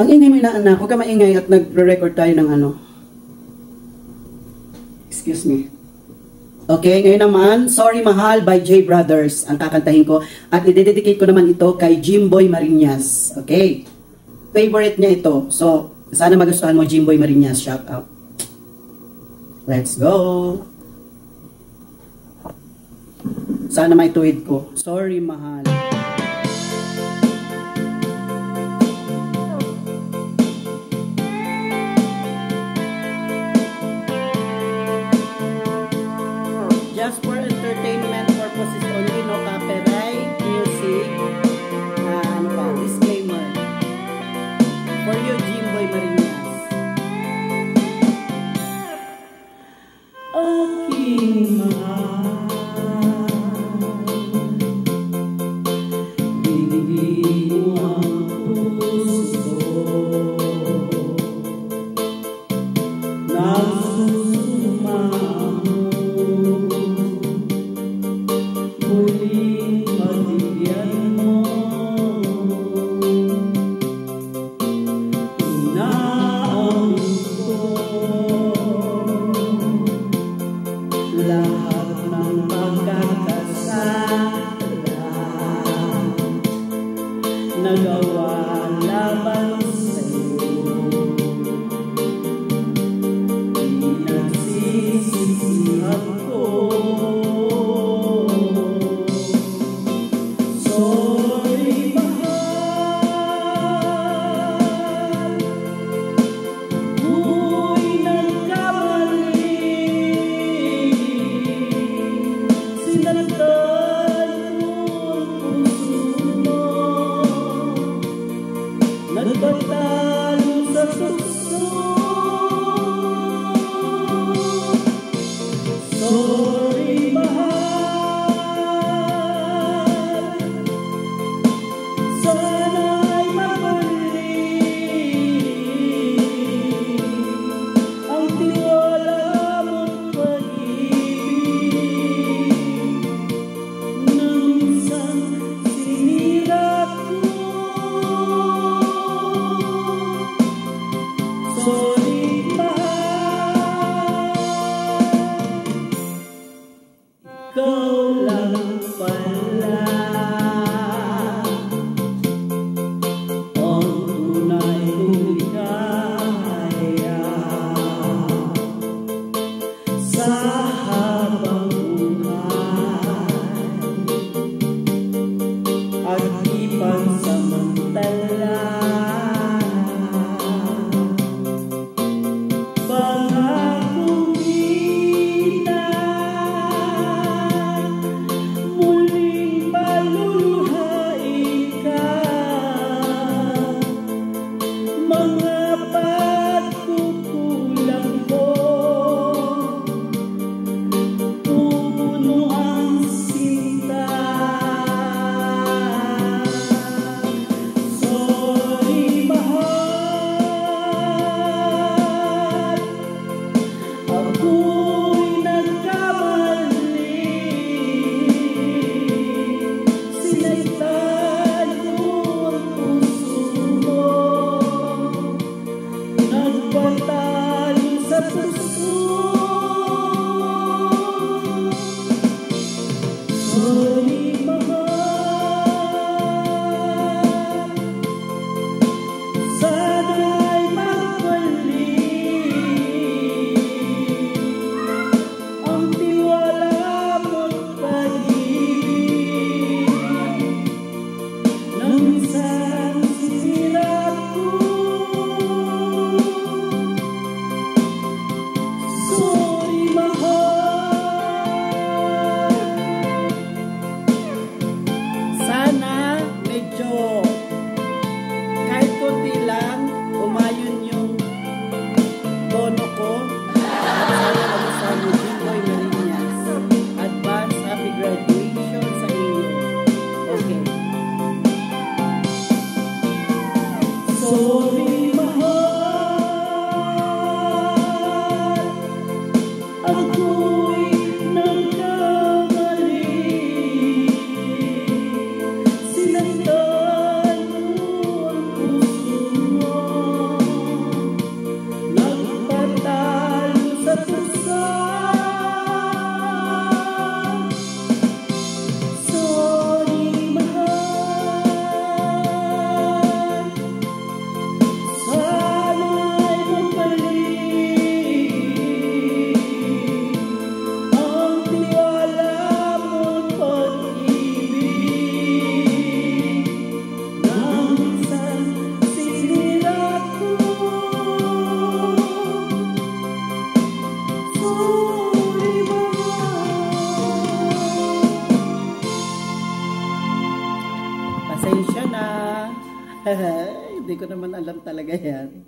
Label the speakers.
Speaker 1: Ang ingay mo na anak, huwag ka maingay at nagre-record tayo ng ano. Excuse me. Okay, ngayon naman, Sorry Mahal by J Brothers ang kakantahin ko. At i-dedicate ko naman ito kay Jimboy Marinas. Okay? Favorite niya ito. So, sana magustuhan mo Jimboy Marinas. Shout out. Let's go! Sana may tuwid ko. Sorry Mahal. Just for entertainment purposes only, no copyright, music, ano pa, disclaimer. For you, Jimboy Marinas. Aking mahal, binigay mo ang puso nagsusumamo. Muling mabigyan mo, inaamin ko lahat ng pagkakasala nagawa laban sa'yo. Pinagsisisihan ko. Sorry mahal, ako'y nagkamali. Sinaktan ko ang puso mo, nagpatalo sa puso. Sorry mahal, sana'y mabalik ang tiwala mo't pag-ibig na minsan sinira ko. Sorry mahal, ikaw lang pala ang tunay kong ligaya sa habang buhay at di pansamantala. Pangako kita, muling paluluhain ka. Mga pagkukulang ko, puno ang sinta. Sorry mahal, ako'y nagkamali. Sinaktan ko ang puso mo, nagpatalo sa puso. Sorry mahal, sana'y magbalik ang tiwala mo't pag-ibig Hindi ko naman alam talaga yan.